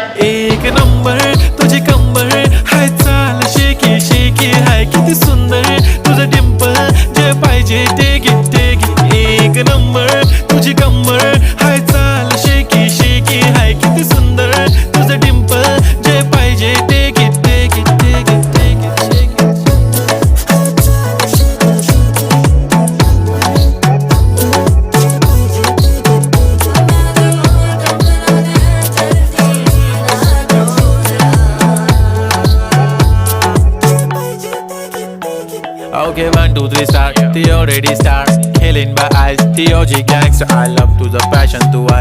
एक नंबर तुझी कंबर हाय, चाल शेकी शेकी हाय, किती सुंदर तुझं डिंपल, जे पाहिजे ते घे. एक नंबर तुझी कंबर हाय, चाल शेकी शेकी हाय, किती सुंदर तुझं डिंपल, जे पाहिजे ते घे. Okay, 1, 2, 3, start. The already start. Killing my eyes. The OG gangster. I love to the passion. To I